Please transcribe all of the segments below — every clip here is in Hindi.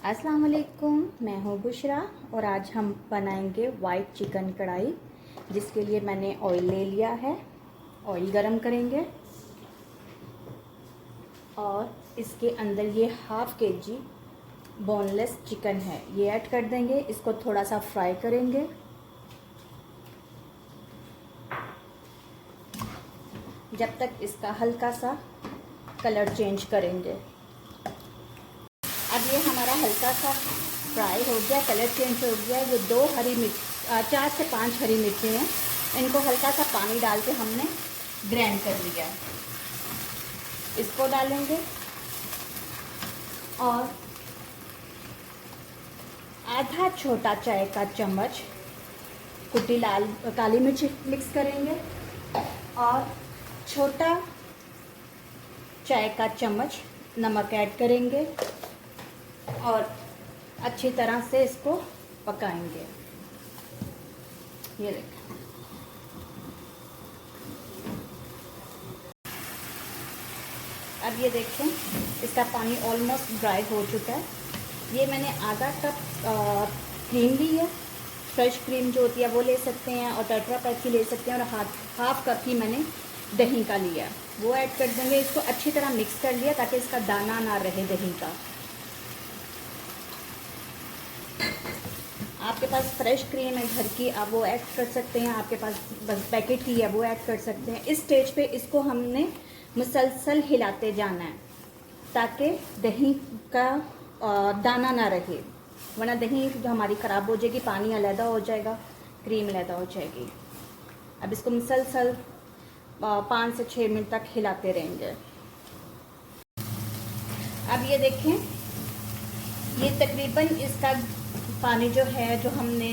अस्सलाम वालेकुम, मैं हूँ बुशरा और आज हम बनाएंगे वाइट चिकन कढ़ाई, जिसके लिए मैंने ऑयल ले लिया है। ऑयल गरम करेंगे और इसके अंदर ये हाफ़ kg बोनलेस चिकन है, ये ऐड कर देंगे। इसको थोड़ा सा फ्राई करेंगे जब तक इसका हल्का सा कलर चेंज करेंगे। अब ये हमारा हल्का सा फ्राई हो गया, कलर चेंज हो गया। ये 4 से 5 हरी मिर्ची हैं, इनको हल्का सा पानी डाल के हमने ग्राइंड कर लिया। इसको डालेंगे और आधा छोटा चाय का चम्मच कुटी लाल काली मिर्च मिक्स करेंगे और छोटा चाय का चम्मच नमक ऐड करेंगे और अच्छी तरह से इसको पकाएंगे। ये देखें, अब ये देखें इसका पानी ऑलमोस्ट ड्राई हो चुका है। ये मैंने आधा कप क्रीम ली है, फ्रेश क्रीम जो होती है वो ले सकते हैं और टेट्रा पैक की ले सकते हैं, और हाफ कप ही मैंने दही का लिया, वो ऐड कर देंगे। इसको अच्छी तरह मिक्स कर लिया ताकि इसका दाना ना रहे दही का। आपके पास फ्रेश क्रीम है घर की, आप वो ऐड कर सकते हैं। आपके पास बस पैकेट की है वो ऐड कर सकते हैं। इस स्टेज पे इसको हमने मुसलसल हिलाते जाना है ताकि दही का दाना ना रहे, वरना दही हमारी ख़राब हो जाएगी, पानी अलहदा हो जाएगा, क्रीम अलहदा हो जाएगी। अब इसको मुसलसल 5 से 6 मिनट तक हिलाते रहेंगे। अब ये देखें, ये तकरीबन इसका पानी जो है, जो हमने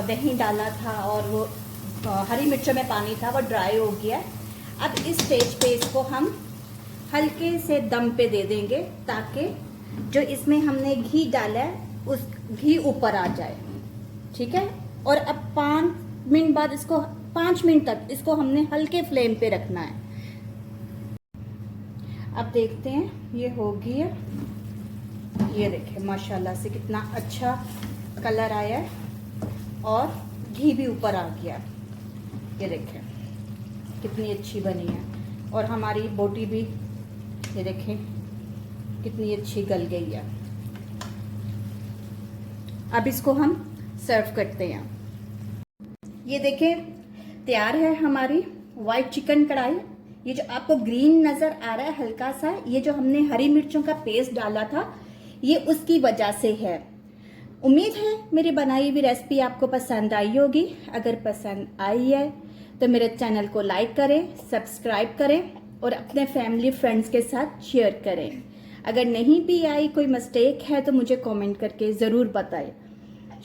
दही डाला था और वो हरी मिर्चों में पानी था, वो ड्राई हो गया। अब इस स्टेज पे इसको हम हल्के से दम पे दे देंगे ताकि जो इसमें हमने घी डाला है उस घी ऊपर आ जाए, ठीक है। और अब 5 मिनट बाद इसको 5 मिनट तक इसको हमने हल्के फ्लेम पे रखना है। अब देखते हैं ये हो गई है। ये देखें माशाल्लाह से कितना अच्छा कलर आया है और घी भी ऊपर आ गया। ये देखें कितनी अच्छी बनी है और हमारी बोटी भी ये देखें कितनी अच्छी गल गई है। अब इसको हम सर्व करते हैं। ये देखें तैयार है हमारी वाइट चिकन कढ़ाई। ये जो आपको ग्रीन नज़र आ रहा है हल्का सा, ये जो हमने हरी मिर्चों का पेस्ट डाला था ये उसकी वजह से है। उम्मीद है मेरी बनाई हुई रेसिपी आपको पसंद आई होगी। अगर पसंद आई है तो मेरे चैनल को लाइक करें, सब्सक्राइब करें और अपने फैमिली फ्रेंड्स के साथ शेयर करें। अगर नहीं भी आई, कोई मिस्टेक है तो मुझे कमेंट करके ज़रूर बताएं।